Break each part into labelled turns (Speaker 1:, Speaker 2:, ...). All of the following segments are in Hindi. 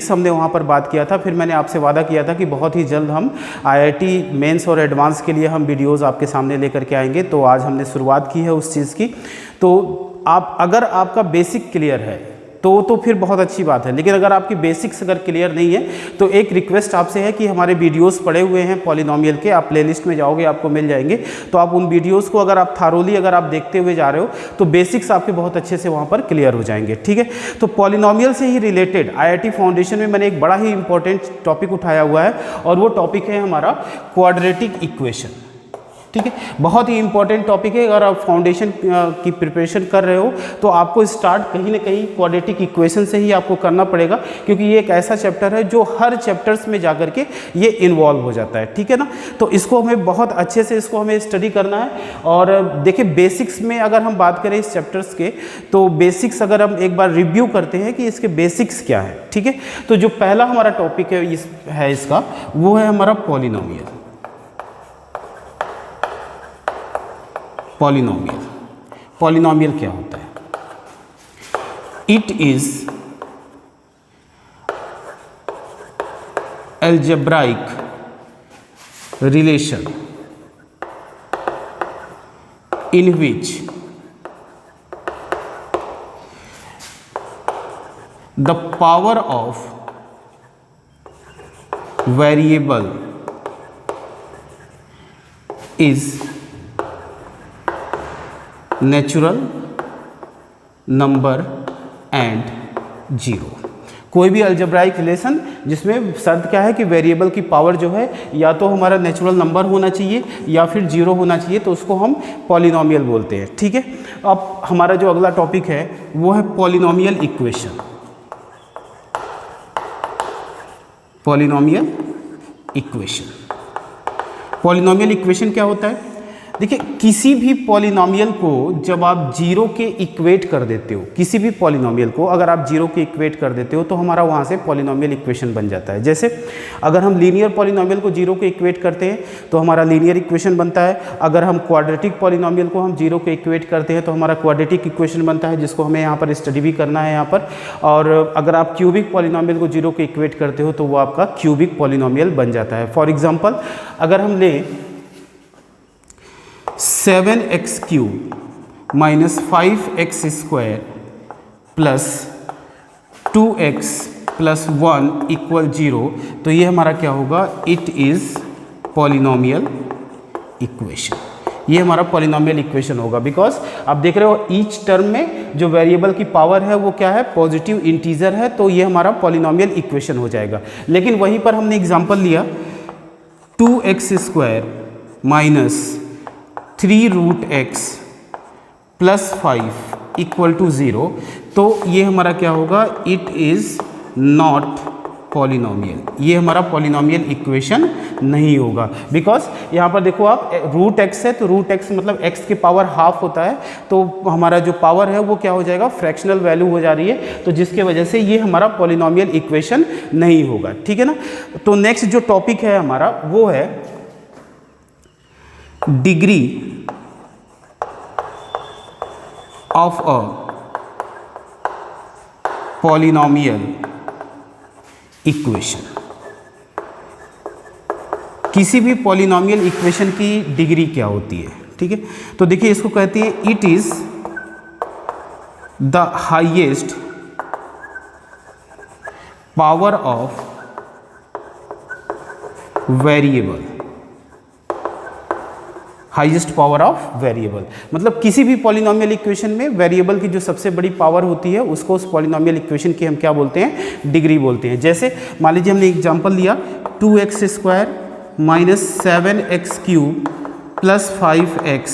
Speaker 1: बेसिक्स हमने वहाँ पर बात किया था। फिर मैंने आपसे वादा किया था कि बहुत ही जल्द हम IIT मेंस और एडवांस के लिए हम वीडियोज़ आपके सामने लेकर के आएंगे। तो आज हमने शुरुआत की है उस चीज़ की। तो आप अगर आपका बेसिक क्लियर है तो फिर बहुत अच्छी बात है, लेकिन अगर आपकी बेसिक्स अगर क्लियर नहीं है तो एक रिक्वेस्ट आपसे है कि हमारे वीडियोस पड़े हुए हैं पॉलिनोमियल के, आप प्लेलिस्ट में जाओगे आपको मिल जाएंगे। तो आप उन वीडियोस को अगर आप थारोली अगर आप देखते हुए जा रहे हो तो बेसिक्स आपके बहुत अच्छे से वहाँ पर क्लियर हो जाएंगे, ठीक है। तो पॉलिनोमियल से ही रिलेटेड IIT फाउंडेशन में मैंने एक बड़ा ही इंपॉर्टेंट टॉपिक उठाया हुआ है और वो टॉपिक है हमारा क्वाड्रेटिक इक्वेशन, ठीक है। बहुत ही इंपॉर्टेंट टॉपिक है। अगर आप फाउंडेशन की प्रिपरेशन कर रहे हो तो आपको स्टार्ट कहीं ना कहीं क्वाड्रेटिक इक्वेशन से ही आपको करना पड़ेगा, क्योंकि ये एक ऐसा चैप्टर है जो हर चैप्टर्स में जाकर के ये इन्वॉल्व हो जाता है, ठीक है ना। तो इसको हमें बहुत अच्छे से इसको हमें स्टडी करना है। और देखिए बेसिक्स में अगर हम बात करें इस चैप्टर्स के, तो बेसिक्स अगर हम एक बार रिव्यू करते हैं कि इसके बेसिक्स क्या है, ठीक है। तो जो पहला हमारा टॉपिक है इसका वो है हमारा पॉलिनोमियल। पॉलिनोमियल क्या होता है? It is algebraic relation in which the power of variable is natural number and zero. कोई भी अलजेब्राइक रिलेशन जिसमें शर्त क्या है कि वेरिएबल की पावर जो है या तो हमारा नेचुरल नंबर होना चाहिए या फिर जीरो होना चाहिए, तो उसको हम पॉलिनोमियल बोलते हैं, ठीक है। अब हमारा जो अगला टॉपिक है वो है पॉलिनोमियल इक्वेशन। पॉलिनोमियल इक्वेशन क्या होता है? देखिए किसी भी पॉलिनोमियल को जब आप जीरो के इक्वेट कर देते हो, किसी भी पॉलिनोमियल को अगर आप जीरो के इक्वेट कर देते हो तो हमारा वहाँ से पॉलिनोमियल इक्वेशन बन जाता है। जैसे अगर हम लीनियर पॉलिनोमियल को जीरो के इक्वेट करते हैं तो हमारा लीनियर इक्वेशन बनता है। अगर हम क्वाड्रेटिक पॉलिनोमियल को हम जीरो के इक्वेट करते हैं तो हमारा क्वाड्रेटिक इक्वेशन बनता है, जिसको हमें यहाँ पर स्टडी भी करना है यहाँ पर। और अगर आप क्यूबिक पॉलिनोमियल को जीरो के इक्वेट करते हो तो वो आपका क्यूबिक पॉलिनोमियल बन जाता है। फॉर एग्जाम्पल अगर हम लें 7x³ minus 5x² plus 2x plus 1 equal 0, तो ये हमारा क्या होगा? It is polynomial equation. ये हमारा पॉलिनोमियल इक्वेशन होगा, बिकॉज आप देख रहे हो ईच टर्म में जो वेरिएबल की पावर है वो क्या है? पॉजिटिव इंटीजर है, तो ये हमारा पॉलिनोमियल इक्वेशन हो जाएगा। लेकिन वहीं पर हमने एग्जांपल लिया 2x² minus 3√x plus 5 equal to 0, तो ये हमारा क्या होगा? It is not polynomial. ये हमारा पॉलिनोमियल इक्वेशन नहीं होगा, बिकॉज यहाँ पर देखो आप √x है तो √x मतलब x की पावर हाफ होता है, तो हमारा जो पावर है वो क्या हो जाएगा? फ्रैक्शनल वैल्यू हो जा रही है, तो जिसके वजह से ये हमारा पॉलिनोमियल इक्वेशन नहीं होगा, ठीक है ना। तो नेक्स्ट जो टॉपिक है हमारा वो है degree of a polynomial equation. किसी भी पॉलिनोमियल इक्वेशन की डिग्री क्या होती है, ठीक है। तो देखिए इसको कहते हैं it is the highest power of variable. Highest power of variable मतलब किसी भी पॉलिनोमियल इक्वेशन में वेरिएबल की जो सबसे बड़ी पावर होती है उसको उस पॉलिनोमियल इक्वेशन की हम क्या बोलते हैं? डिग्री बोलते हैं। जैसे मान लीजिए हमने एग्जांपल लिया 2x² minus 7x³ plus 5x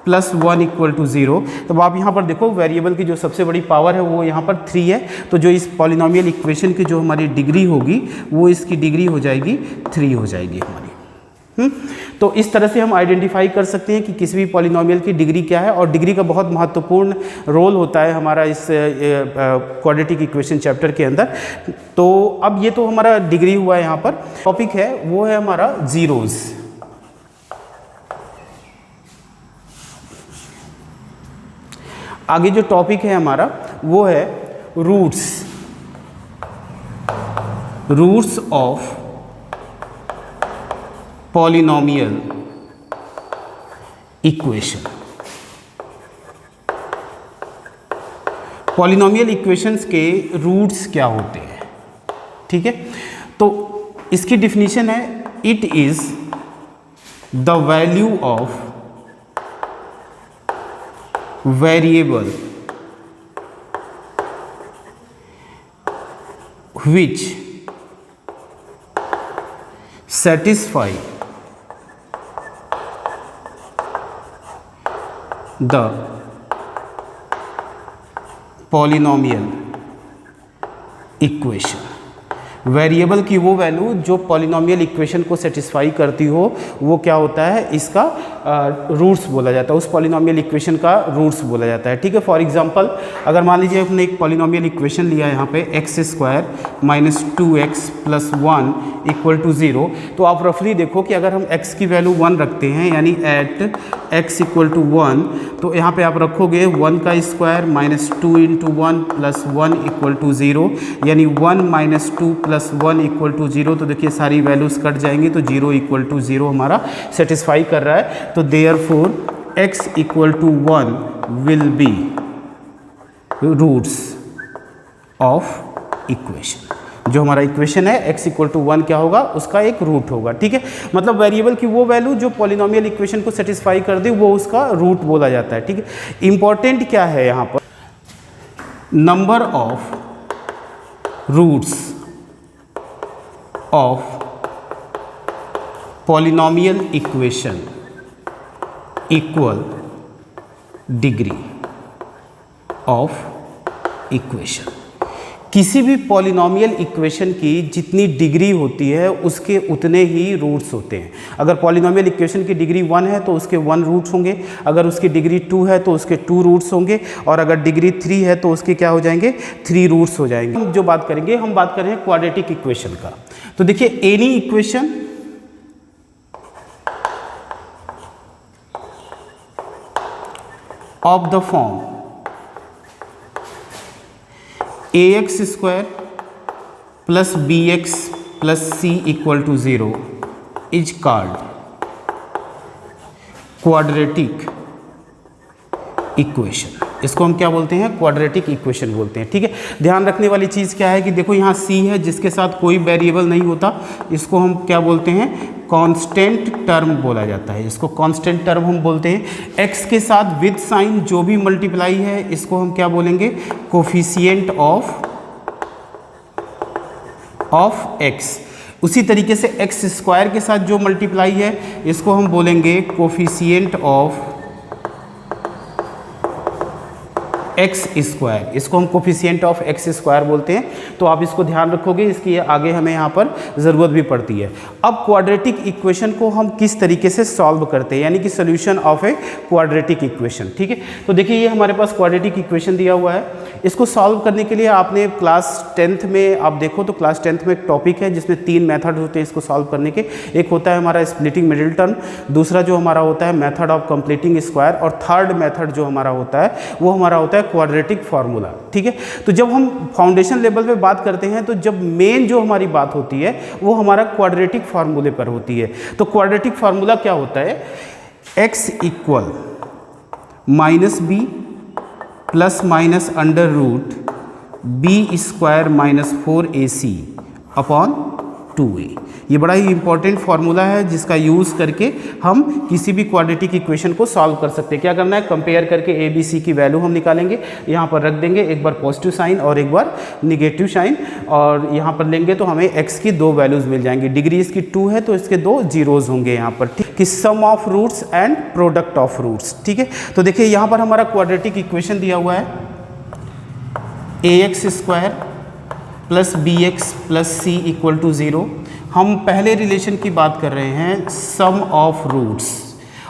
Speaker 1: plus 1 equal to 0, तो आप यहाँ पर देखो वेरिएबल की जो सबसे बड़ी पावर है वो यहाँ पर 3 है, तो जो इस पॉलिनोमियल इक्वेशन की जो हमारी डिग्री होगी वो इसकी डिग्री हो जाएगी 3 हो जाएगी हमारी। तो इस तरह से हम आइडेंटिफाई कर सकते हैं कि किसी भी पॉलिनोमियल की डिग्री क्या है, और डिग्री का बहुत महत्वपूर्ण रोल होता है हमारा इस क्वाड्रेटिक इक्वेशन चैप्टर के अंदर। तो अब ये तो हमारा डिग्री हुआ है, यहाँ पर टॉपिक है वो है हमारा जीरोज। आगे जो टॉपिक है हमारा वो है roots. Roots of polynomial equation. Polynomial equations के रूट्स क्या होते हैं, ठीक है। तो इसकी डिफिनीशन है, it is the value of variable which satisfy the polynomial equation। Variable की वो वैल्यू जो पॉलिनोमियल इक्वेशन को सेटिस्फाई करती हो, वो क्या होता है, इसका रूट्स बोला जाता है, उस पॉलिनोमियल इक्वेशन का रूट्स बोला जाता है, ठीक है। फॉर एग्जांपल अगर मान लीजिए हमने एक पॉलिनोमियल इक्वेशन लिया है यहाँ पे x square minus 2x plus 1 equal to 0, तो आप रफली देखो कि अगर हम x की वैल्यू 1 रखते हैं, यानी एट x इक्वल टू 1, तो यहाँ पे आप रखोगे 1 का square minus 2 into 1 plus 1 equal to 0, यानी 1 माइनस 2 प्लस 1 इक्वल टू 0। तो देखिए सारी वैल्यूज़ कट जाएंगी, तो 0 इक्वल टू 0 हमारा सेटिस्फाई कर रहा है। तो therefore x equal to 1 will be roots of equation. जो हमारा इक्वेशन है x इक्वल टू 1 क्या होगा, उसका एक रूट होगा, ठीक है। मतलब वेरिएबल की वो वैल्यू जो पॉलिनोमियल इक्वेशन को सेटिस्फाई कर दे, वो उसका रूट बोला जाता है, ठीक है। इंपॉर्टेंट क्या है यहाँ पर, number of roots of polynomial equation equal degree of equation. किसी भी पॉलिनोमियल इक्वेशन की जितनी डिग्री होती है उसके उतने ही रूट्स होते हैं। अगर पॉलिनोमियल इक्वेशन की डिग्री 1 है तो उसके 1 रूट्स होंगे, अगर उसकी डिग्री 2 है तो उसके 2 रूट्स होंगे, और अगर डिग्री 3 है तो उसके क्या हो जाएंगे, 3 रूट्स हो जाएंगे। हम जो बात करेंगे, हम बात कर रहे हैं क्वाड्रेटिक इक्वेशन का। तो देखिए any equation of the form ax square plus bx plus c equal to 0 is called quadratic equation. इसको हम क्या बोलते हैं, क्वाड्रेटिक इक्वेशन बोलते हैं, ठीक है। ध्यान रखने वाली चीज़ क्या है कि देखो यहाँ c है जिसके साथ कोई वेरिएबल नहीं होता, इसको हम क्या बोलते हैं, कांस्टेंट टर्म बोला जाता है, इसको कांस्टेंट टर्म हम बोलते हैं। x के साथ विद साइन जो भी मल्टीप्लाई है, इसको हम क्या बोलेंगे, कोफिशिएंट ऑफ x। उसी तरीके से x स्क्वायर के साथ जो मल्टीप्लाई है, इसको हम बोलेंगे कोफिशिएंट ऑफ एक्स स्क्वायर, इसको हम कोफिशिएंट ऑफ एक्स स्क्वायर बोलते हैं। तो आप इसको ध्यान रखोगे, इसकी आगे हमें यहाँ पर ज़रूरत भी पड़ती है। अब क्वाड्रेटिक इक्वेशन को हम किस तरीके से सॉल्व करते हैं, यानी कि solution of a quadratic equation, ठीक है। तो देखिए ये हमारे पास क्वाड्रेटिक इक्वेशन दिया हुआ है। इसको सॉल्व करने के लिए आपने क्लास 10th में आप देखो तो क्लास 10th में एक टॉपिक है जिसमें 3 मेथड होते हैं इसको सॉल्व करने के। एक होता है हमारा स्प्लिटिंग मिडिल टर्म, दूसरा जो हमारा होता है मेथड ऑफ कंप्लीटिंग स्क्वायर, और थर्ड मेथड जो हमारा होता है वो हमारा होता है क्वाड्रेटिक फार्मूला, ठीक है। तो जब हम फाउंडेशन लेवल पे बात करते हैं तो जब मेन जो हमारी बात होती है वो हमारा क्वाड्रेटिक फार्मूले पर होती है। तो क्वाड्रेटिक फार्मूला क्या होता है, x equal minus B plus minus under root B square minus 4ac upon 2a। ये बड़ा ही इंपॉर्टेंट फार्मूला है जिसका यूज़ करके हम किसी भी क्वाड्रेटिक इक्वेशन को सॉल्व कर सकते हैं। क्या करना है, कंपेयर करके a b c की वैल्यू हम निकालेंगे, यहाँ पर रख देंगे, एक बार पॉजिटिव साइन और एक बार निगेटिव साइन, और यहाँ पर लेंगे तो हमें x की 2 वैल्यूज़ मिल जाएंगी। डिग्री इसकी 2 है तो इसके 2 जीरोज़ होंगे यहाँ पर, ठीक कि sum of roots and product of roots, ठीक है। तो देखिए यहाँ पर हमारा क्वाड्रेटिक इक्वेशन दिया हुआ है, ax square plus bx plus c equal to 0। हम पहले रिलेशन की बात कर रहे हैं, सम ऑफ रूट्स,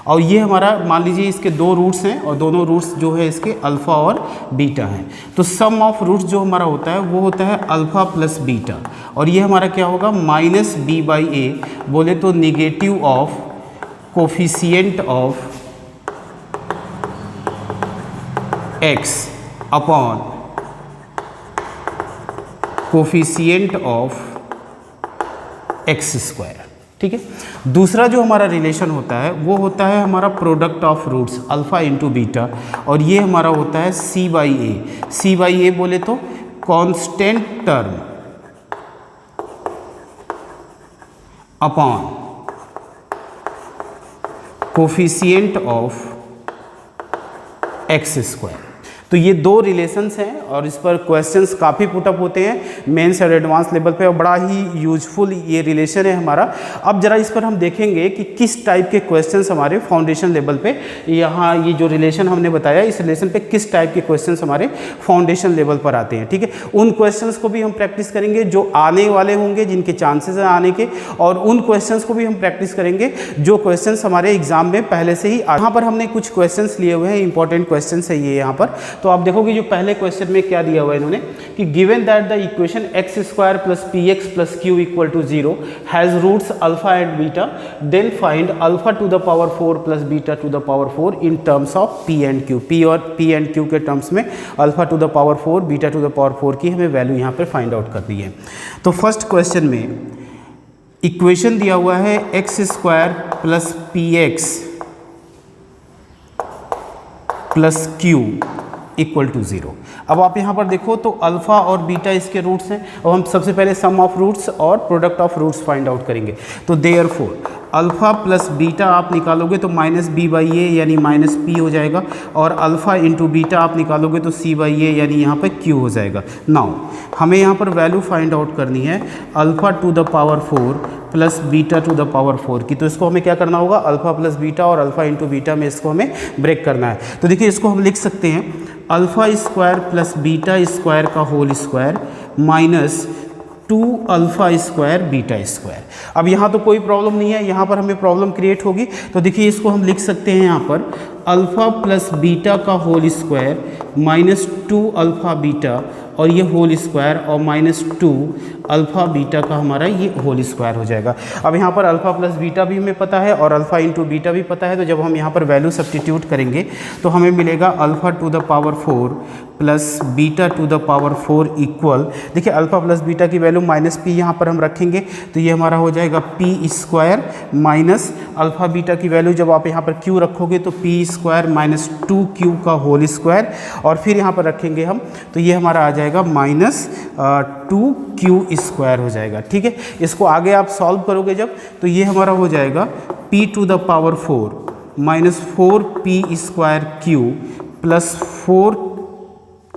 Speaker 1: और ये हमारा मान लीजिए इसके 2 रूट्स हैं और दोनों रूट्स जो है इसके अल्फ़ा और बीटा हैं। तो सम ऑफ रूट्स जो हमारा होता है वो होता है अल्फ़ा प्लस बीटा, और ये हमारा क्या होगा, माइनस बी बाई ए, बोले तो negative of coefficient of x upon coefficient of x square. ठीक है, दूसरा जो हमारा रिलेशन होता है वो होता है हमारा product of roots alpha into beta, और ये हमारा होता है सी बाई ए। सी बाई ए बोले तो constant term upon coefficient of x square. तो ये दो रिलेशंस हैं और इस पर क्वेश्चंस काफ़ी पुटअप होते हैं मेंस और एडवांस लेवल पे, और बड़ा ही यूजफुल ये रिलेशन है हमारा। अब जरा इस पर हम देखेंगे कि किस टाइप के क्वेश्चंस हमारे फाउंडेशन लेवल पे, यहाँ ये जो रिलेशन हमने बताया इस रिलेशन पे किस टाइप के क्वेश्चंस हमारे फाउंडेशन लेवल पर आते हैं। ठीक है, उन क्वेश्चंस को भी हम प्रैक्टिस करेंगे जो आने वाले होंगे, जिनके चांसेस हैं आने के, और उन क्वेश्चंस को भी हम प्रैक्टिस करेंगे जो क्वेश्चंस हमारे एग्जाम में पहले से ही। यहाँ पर हमने कुछ क्वेश्चंस लिए हुए हैं, इंपॉर्टेंट क्वेश्चन है ये यहाँ पर। तो आप देखोगे जो पहले क्वेश्चन में क्या दिया हुआ है इन्होंने कि given that the equation X square plus P X plus Q equal to 0 has roots alpha and beta, then find alpha to the power 4 plus beta to the power 4 in terms of P and Q. P और पी एंड क्यू के टर्म्स में alpha to the power 4 beta to the power 4 की हमें वैल्यू यहाँ पर फाइंड आउट करनी है। तो फर्स्ट क्वेश्चन में इक्वेशन दिया हुआ है X square plus P X plus Q equal to 0। अब आप यहाँ पर देखो तो अल्फ़ा और बीटा इसके रूट्स हैं। अब हम सबसे पहले सम ऑफ रूट्स और product of roots find out करेंगे। तो देयरफॉर अल्फ़ा प्लस बीटा आप निकालोगे तो माइनस बी बाई ए यानी माइनस पी हो जाएगा, और अल्फ़ा इंटू बीटा आप निकालोगे तो सी बाई ए यानी यहाँ पर क्यू हो जाएगा। नाउ हमें यहाँ पर वैल्यू फाइंड आउट करनी है alpha to the power 4 plus beta to the power 4 की। तो इसको हमें क्या करना होगा, अल्फ़ा प्लस बीटा और अल्फ़ा इंटू बीटा में इसको हमें ब्रेक करना है। तो देखिए इसको हम लिख सकते हैं alpha square plus beta square का whole square minus 2 alpha square beta square. अब यहाँ तो कोई प्रॉब्लम नहीं है, यहाँ पर हमें प्रॉब्लम क्रिएट होगी। तो देखिए इसको हम लिख सकते हैं यहाँ पर अल्फ़ा प्लस बीटा का whole square minus 2 alpha beta और ये होल स्क्वायर और माइनस 2 अल्फ़ा बीटा का हमारा ये होल स्क्वायर हो जाएगा। अब यहाँ पर अल्फ़ा प्लस बीटा भी हमें पता है और अल्फ़ा इंटू बीटा भी पता है। तो जब हम यहाँ पर वैल्यू सब्स्टिट्यूट करेंगे तो हमें मिलेगा alpha to the power 4 plus beta to the power 4 equal, देखिए अल्फ़ा प्लस बीटा की वैल्यू माइनस पी यहाँ पर हम रखेंगे तो ये हमारा हो जाएगा P square minus alpha beta की वैल्यू जब आप यहाँ पर क्यू रखोगे तो पी स्क्वायर माइनस 2 क्यू का होल स्क्वायर, और फिर यहाँ पर रखेंगे हम तो ये हमारा आ जाएगा माइनस 2 क्यू स्क्वायर हो जाएगा। ठीक है, इसको आगे आप सॉल्व करोगे जब तो ये हमारा हो जाएगा p to the power 4 minus 4 P square Q plus 4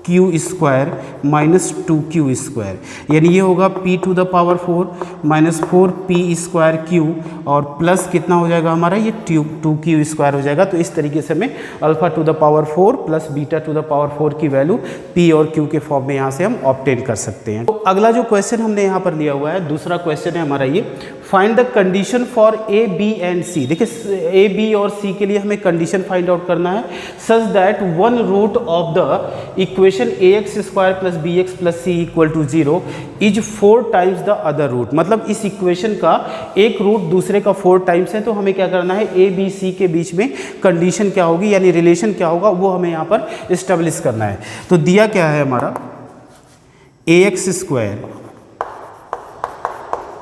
Speaker 1: Q square minus 2 Q square, यानी ये होगा p to the power 4 minus 4 P square Q और प्लस कितना हो जाएगा हमारा ये 2 क्यू स्क्वायर हो जाएगा। तो इस तरीके से हमें alpha to the power 4 plus beta to the power 4 की वैल्यू p और q के फॉर्म में यहाँ से हम ऑब्टेन कर सकते हैं। तो अगला जो क्वेश्चन हमने यहाँ पर लिया हुआ है, दूसरा क्वेश्चन है हमारा ये, find the condition for A B and C. देखिए ए बी और सी के लिए हमें कंडीशन फाइंड आउट करना है such that one root of the equation A X square plus B X plus C equal to 0 is 4 times the other root. मतलब इस इक्वेशन का एक रूट दूसरे का 4 टाइम्स है। तो हमें क्या करना है, ए बी सी के बीच में कंडीशन क्या होगी यानी रिलेशन क्या होगा वो हमें यहाँ पर इस्टेब्लिश करना है। तो दिया क्या है हमारा A X square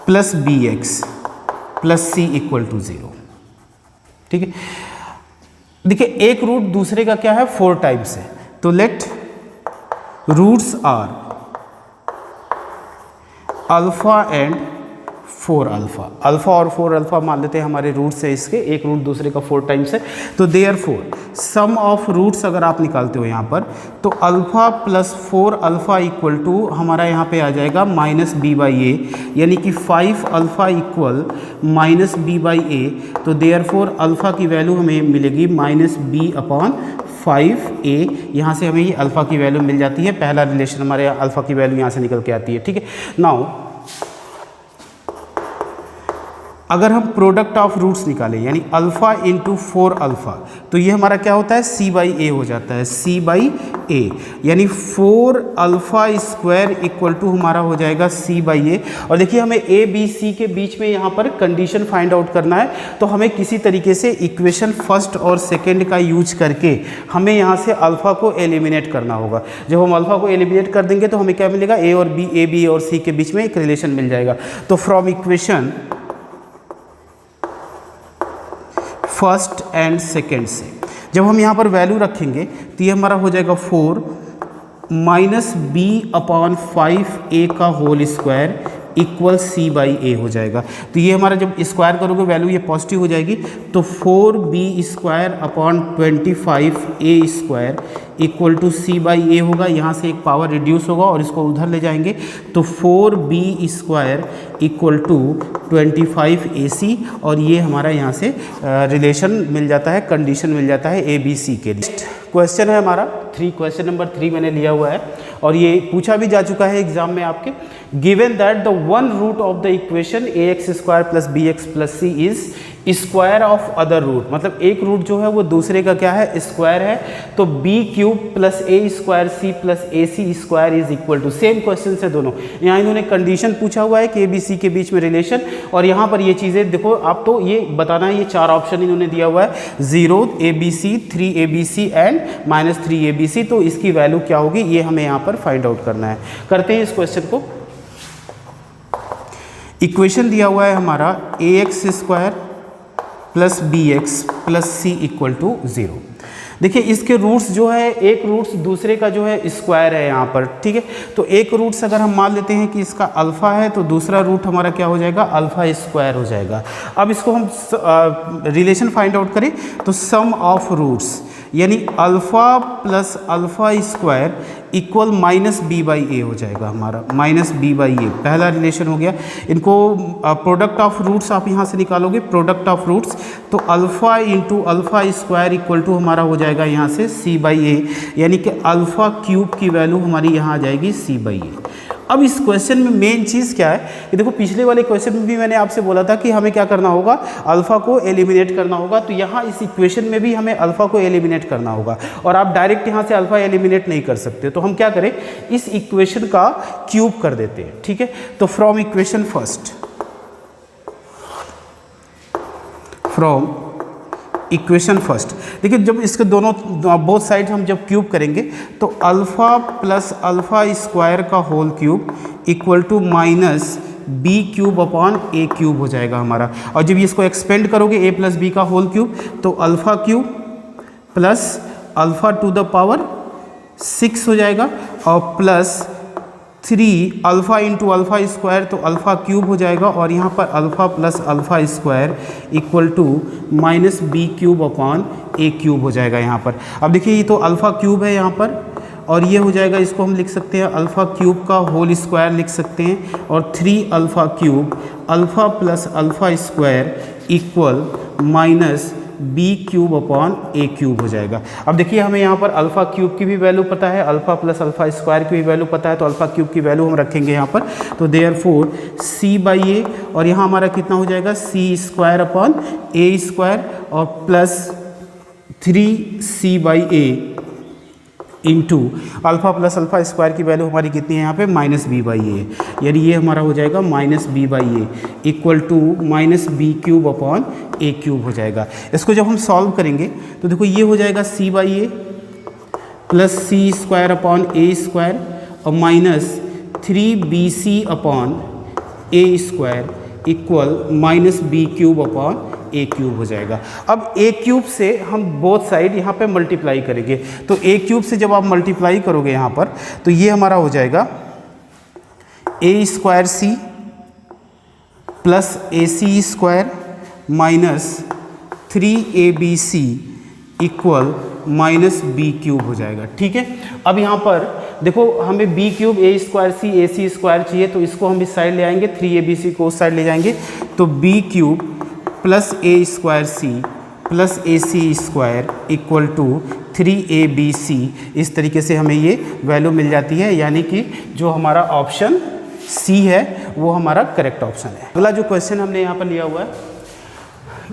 Speaker 1: plus B X plus C equal to 0। ठीक है, देखिए एक रूट दूसरे का क्या है 4 टाइम्स है। तो let roots are alpha and 4 alpha, alpha और 4 अल्फा मान लेते हैं हमारे रूट्स है इसके, एक रूट दूसरे का 4 टाइम्स है। तो देयरफॉर सम ऑफ रूट्स अगर आप निकालते हो यहाँ पर तो alpha plus 4 alpha equal to हमारा यहाँ पे आ जाएगा माइनस बी बाई ए, यानी कि 5 alpha equal minus B by A. तो देयरफॉर अल्फा की वैल्यू हमें मिलेगी माइनस बी अपॉन 5a। यहाँ से हमें ये अल्फ़ा की वैल्यू मिल जाती है। पहला रिलेशन हमारे अल्फ़ा की वैल्यू यहाँ से निकल के आती है। ठीक है, नाउ अगर हम प्रोडक्ट ऑफ रूट्स निकालें यानी अल्फ़ा इंटू 4 अल्फ़ा, तो ये हमारा क्या होता है, c बाई ए हो जाता है, c बाई ए, यानी 4 अल्फ़ा स्क्वायर इक्वल टू हमारा हो जाएगा c बाई ए। और देखिए हमें a b c के बीच में यहाँ पर कंडीशन फाइंड आउट करना है, तो हमें किसी तरीके से इक्वेशन फर्स्ट और सेकेंड का यूज करके हमें यहाँ से अल्फ़ा को एलिमिनेट करना होगा। जब हम अल्फ़ा को एलिमिनेट कर देंगे तो हमें क्या मिलेगा, a और b, a b और c के बीच में एक रिलेशन मिल जाएगा। तो from equation first and second से जब हम यहाँ पर वैल्यू रखेंगे तो ये हमारा हो जाएगा 4 माइनस बी अपॉन 5a का whole square equal c by A हो जाएगा। तो ये हमारा जब स्क्वायर करोगे वैल्यू ये पॉजिटिव हो जाएगी, तो 4b square upon 25a square equal to c by A होगा। यहाँ से एक पावर रिड्यूस होगा और इसको उधर ले जाएंगे, तो 4b square equal to 25ac, और ये हमारा यहाँ से रिलेशन मिल जाता है, कंडीशन मिल जाता है ए बी सी के लिए। क्वेश्चन है हमारा क्वेश्चन नंबर 3 मैंने लिया हुआ है और ये पूछा भी जा चुका है एग्जाम में आपके। Given that the one root of the equation ax square plus B X plus C is square of other root, मतलब एक रूट जो है वो दूसरे का क्या है, स्क्वायर है, तो B cube plus A square C plus A C square is equal to, same question है दोनों। यहाँ इन्होंने कंडीशन पूछा हुआ है कि ए बी सी के बीच में रिलेशन, और यहाँ पर ये चीज़ें देखो आप, तो ये बताना है, ये 4 ऑप्शन इन्होंने दिया हुआ है, 0 A B C, 3 A B C and -3 A B C, तो इसकी वैल्यू क्या होगी ये हमें यहाँ पर फाइंड आउट करना है। करते हैं इस क्वेश्चन को। इक्वेशन दिया हुआ है हमारा A X square plus B X plus C equal to 0। देखिए इसके रूट्स जो है, एक रूट्स दूसरे का जो है स्क्वायर है यहाँ पर, ठीक है। तो एक रूट्स अगर हम मान लेते हैं कि इसका अल्फ़ा है, तो दूसरा रूट हमारा क्या हो जाएगा, अल्फ़ा स्क्वायर हो जाएगा। अब इसको हम रिलेशन फाइंड आउट करें तो सम ऑफ रूट्स यानी alpha plus alpha square equal minus B by A हो जाएगा हमारा, माइनस बी बाई ए पहला रिलेशन हो गया। इनको प्रोडक्ट ऑफ रूट्स आप यहाँ से निकालोगे, प्रोडक्ट ऑफ रूट्स, तो alpha into alpha square equal to हमारा हो जाएगा यहाँ से सी बाई ए, यानी कि अल्फ़ा क्यूब की वैल्यू हमारी यहाँ आ जाएगी सी बाई ए। अब इस क्वेश्चन में मेन चीज़ क्या है कि देखो पिछले वाले क्वेश्चन में भी मैंने आपसे बोला था कि हमें क्या करना होगा, अल्फ़ा को एलिमिनेट करना होगा, तो यहाँ इस इक्वेशन में भी हमें अल्फ़ा को एलिमिनेट करना होगा, और आप डायरेक्ट यहाँ से अल्फ़ा एलिमिनेट नहीं कर सकते, तो हम क्या करें, इस इक्वेशन का क्यूब कर देते हैं, ठीक है। तो from equation first, from equation first, देखिए जब इसके दोनों बोथ साइड हम जब क्यूब करेंगे तो अल्फ़ा प्लस अल्फ़ा स्क्वायर का whole cube equal to minus B cube upon A cube हो जाएगा हमारा। और जब इसको एक्सपेंड करोगे ए प्लस बी का होल क्यूब, तो alpha cube plus alpha to the power 6 हो जाएगा, और plus 3 alpha into alpha square, तो अल्फ़ा क्यूब हो जाएगा, और यहाँ पर alpha plus alpha square equal to minus B cube upon A cube हो जाएगा यहाँ पर। अब देखिए ये तो अल्फ़ा क्यूब है यहाँ पर, और ये हो जाएगा, इसको हम लिख सकते हैं अल्फ़ा क्यूब का होल स्क्वायर लिख सकते हैं, और 3 alpha cube alpha plus alpha square equal minus B cube upon A cube हो जाएगा। अब देखिए हमें यहाँ पर अल्फ़ा क्यूब की भी वैल्यू पता है, अल्फ़ा प्लस अल्फ़ा स्क्वायर की भी वैल्यू पता है, तो अल्फ़ा क्यूब की वैल्यू हम रखेंगे यहाँ पर, तो देयरफॉर सी बाई ए, और यहाँ हमारा कितना हो जाएगा, सी स्क्वायर अपॉन ए स्क्वायर, और plus 3c by A into alpha plus alpha square की वैल्यू हमारी कितनी है यहाँ पे, माइनस बी बाई ए, यानी ये हमारा हो जाएगा minus B by A equal to minus B cube upon A cube हो जाएगा। इसको जब हम सॉल्व करेंगे तो देखो ये हो जाएगा C by A plus C square upon A square, और minus 3bc upon A square equal minus B cube upon A cube हो जाएगा। अब ए क्यूब से हम बोथ साइड यहाँ पे मल्टीप्लाई करेंगे, तो ए क्यूब से जब आप मल्टीप्लाई करोगे यहाँ पर, तो ये हमारा हो जाएगा A square C plus A C square minus 3abc equal minus B cube हो जाएगा, ठीक है। अब यहाँ पर देखो हमें B cube A square C A C square चाहिए, तो इसको हम इस साइड ले आएंगे, 3abc को उस साइड ले जाएंगे, तो B cube plus A square C plus A C square equal to 3abc, इस तरीके से हमें ये वैल्यू मिल जाती है, यानी कि जो हमारा ऑप्शन सी है वो हमारा करेक्ट ऑप्शन है। अगला जो क्वेश्चन हमने यहाँ पर लिया हुआ है,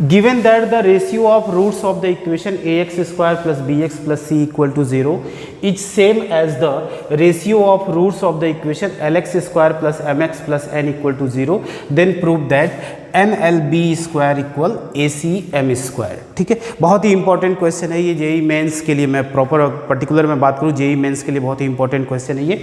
Speaker 1: given that the ratio of roots of the equation ax square plus bx plus c equal to 0 is same as the ratio of roots of the equation lx square plus mx plus n equal to 0, then prove that NLB square equal ACM square. ठीक है, बहुत ही इंपॉर्टेंट क्वेश्चन है ये, जेई मेंस के लिए मैं प्रॉपर पर्टिकुलर में बात करूँ, जेई मेंस के लिए बहुत ही इंपॉर्टेंट क्वेश्चन है ये।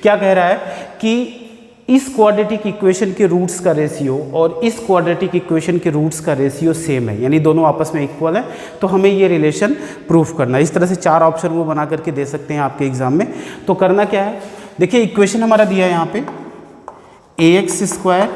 Speaker 1: क्या कह रहा है कि इस क्वाड्रेटिक इक्वेशन के रूट्स का रेशियो और इस क्वाड्रेटिक इक्वेशन के रूट्स का रेशियो सेम है, यानी दोनों आपस में इक्वल है, तो हमें ये रिलेशन प्रूफ करना है। इस तरह से 4 ऑप्शन वो बना करके दे सकते हैं आपके एग्जाम में। तो करना क्या है, देखिए इक्वेशन हमारा दिया है यहाँ पे ax square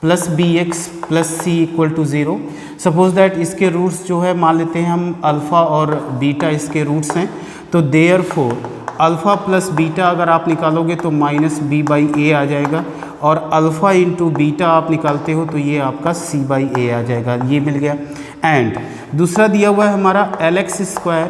Speaker 1: plus bx plus c equal to 0। Suppose that इसके रूट्स जो है मान लेते हैं हम अल्फ़ा और बीटा इसके रूट्स हैं, तो देयरफॉर अल्फ़ा प्लस बीटा अगर आप निकालोगे तो माइनस बी बाई ए आ जाएगा, और अल्फ़ा इंटू बीटा आप निकालते हो तो ये आपका सी बाई ए आ जाएगा, ये मिल गया। एंड दूसरा दिया हुआ है हमारा L X square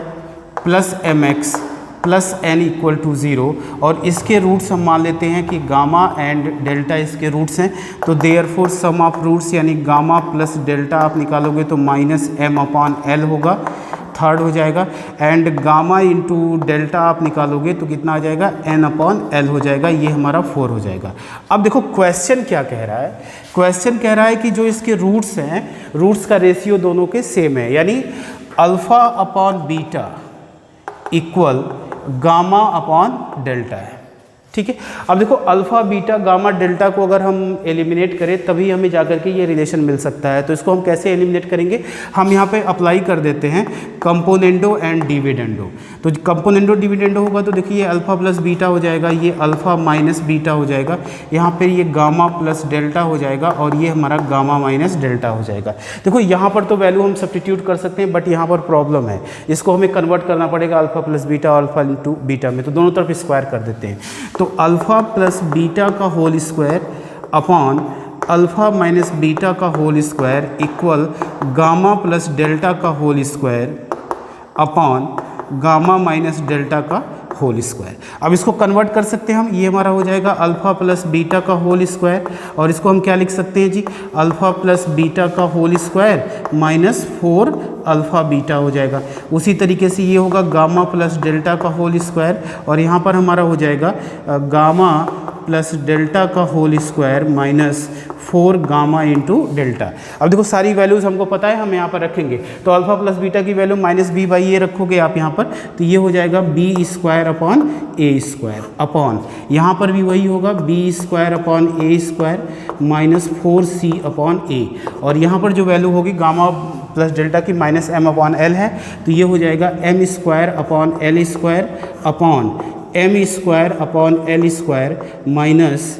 Speaker 1: plus M X plus N equal to 0, और इसके रूट्स हम मान लेते हैं कि गामा एंड डेल्टा इसके रूट्स हैं, तो देयरफॉर सम ऑफ रूट्स यानी गामा प्लस डेल्टा आप निकालोगे तो माइनस एम अपॉन एल होगा, थर्ड हो जाएगा। एंड गामा इंटू डेल्टा आप निकालोगे तो कितना आ जाएगा, एन अपॉन एल हो जाएगा, ये हमारा 4 हो जाएगा। अब देखो क्वेश्चन क्या कह रहा है, क्वेश्चन कह रहा है कि जो इसके रूट्स हैं, रूट्स का रेशियो दोनों के सेम है, यानी alpha upon beta equal gamma upon delta है। ठीक है, अब देखो अल्फ़ा बीटा गामा डेल्टा को अगर हम एलिमिनेट करें तभी हमें जाकर के ये रिलेशन मिल सकता है। तो इसको हम कैसे एलिमिनेट करेंगे, हम यहाँ पे अप्लाई कर देते हैं कंपोनेंडो एंड डिविडेंडो। तो कंपोनेंडो डिविडेंडो होगा तो देखिए ये अल्फ़ा प्लस बीटा हो जाएगा, ये अल्फ़ा माइनस बीटा हो जाएगा, यहाँ पर ये गामा प्लस डेल्टा हो जाएगा, और ये हमारा गामा माइनस डेल्टा हो जाएगा। देखो यहाँ पर तो वैल्यू हम सब्स्टिट्यूट कर सकते हैं, बट यहाँ पर प्रॉब्लम है, इसको हमें कन्वर्ट करना पड़ेगा अल्फ़ा प्लस बीटा और अल्फ़ा इंटू बीटा में, तो दोनों तरफ स्क्वायर कर देते हैं। तो अल्फ़ा प्लस बीटा का whole square upon alpha minus beta का whole square equal gamma plus delta का whole square upon gamma minus delta का होल स्क्वायर। अब इसको कन्वर्ट कर सकते हैं हम, ये हमारा हो जाएगा अल्फ़ा प्लस बीटा का होल स्क्वायर, और इसको हम क्या लिख सकते हैं जी, अल्फ़ा प्लस बीटा का whole square minus 4 alpha beta हो जाएगा। उसी तरीके से ये होगा गामा प्लस डेल्टा का होल स्क्वायर, और यहाँ पर हमारा हो जाएगा गामा प्लस डेल्टा का whole square minus 4 gamma into delta. अब देखो सारी वैल्यूज़ हमको पता है, हम यहाँ पर रखेंगे तो अल्फ़ा प्लस बीटा की value minus B by A रखोगे आप यहाँ पर, तो ये हो जाएगा B square upon A square upon, यहाँ पर भी वही होगा B square upon A square minus 4c upon A, और यहाँ पर जो वैल्यू होगी गामा प्लस डेल्टा की माइनस एम अपॉन एल है, तो ये हो जाएगा M square upon L square upon M square upon L square minus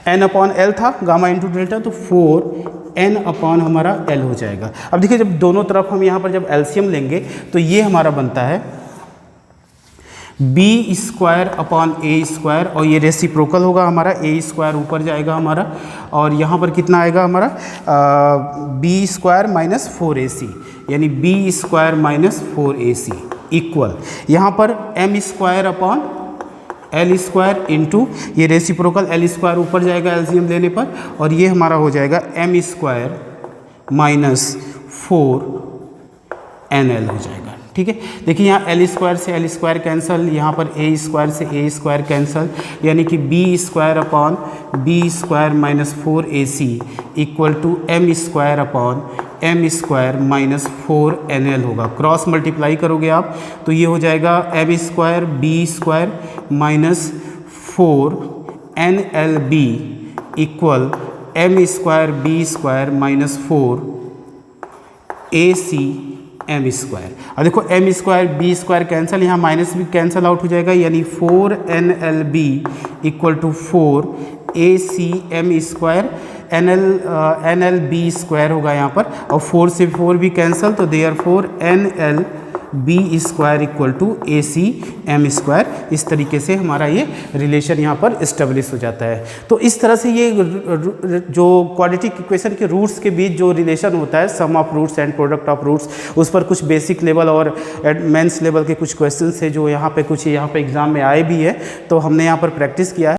Speaker 1: N upon L था गामा इंटू डेल्टा, तो 4 एन अपॉन हमारा एल हो जाएगा। अब देखिए जब दोनों तरफ हम यहाँ पर जब एलसीएम लेंगे तो ये हमारा बनता है B square upon A square, और ये रेसिप्रोकल होगा हमारा, ए स्क्वायर ऊपर जाएगा हमारा, और यहाँ पर कितना आएगा हमारा बी स्क्वायर माइनस 4ac, यानी B square minus 4ac equal यहाँ पर M square upon L square into ये रेसिप्रोकल एल स्क्वायर ऊपर जाएगा एलसीएम लेने पर, और ये हमारा हो जाएगा एम स्क्वायर माइनस 4nl हो जाएगा। ठीक है, देखिए यहाँ एल स्क्वायर से एल स्क्वायर कैंसल, यहाँ पर ए स्क्वायर से ए स्क्वायर कैंसल, यानी कि B square upon B square minus 4ac equal to M square upon M square minus 4nl होगा। क्रॉस मल्टीप्लाई करोगे आप तो ये हो जाएगा M square B square minus 4nlb equal M square B square minus 4ac M square. अब देखो M square B square cancel, यहाँ माइनस भी कैंसिल आउट हो जाएगा, यानी 4nlb equal to 4ac M square nlb square होगा यहाँ पर, और 4 से 4 भी कैंसिल, तो there 4nl B square equal to A C M square, इस तरीके से हमारा ये रिलेशन यहाँ पर इस्टेब्लिश हो जाता है। तो इस तरह से ये जो क्वाड्रेटिक इक्वेशन के रूट्स के बीच जो रिलेशन होता है, sum of roots and product of roots, उस पर कुछ बेसिक लेवल और एडवांस लेवल के कुछ क्वेश्चन है जो यहाँ पे कुछ यहाँ पे एग्जाम में आए भी है, तो हमने यहाँ पर प्रैक्टिस किया है।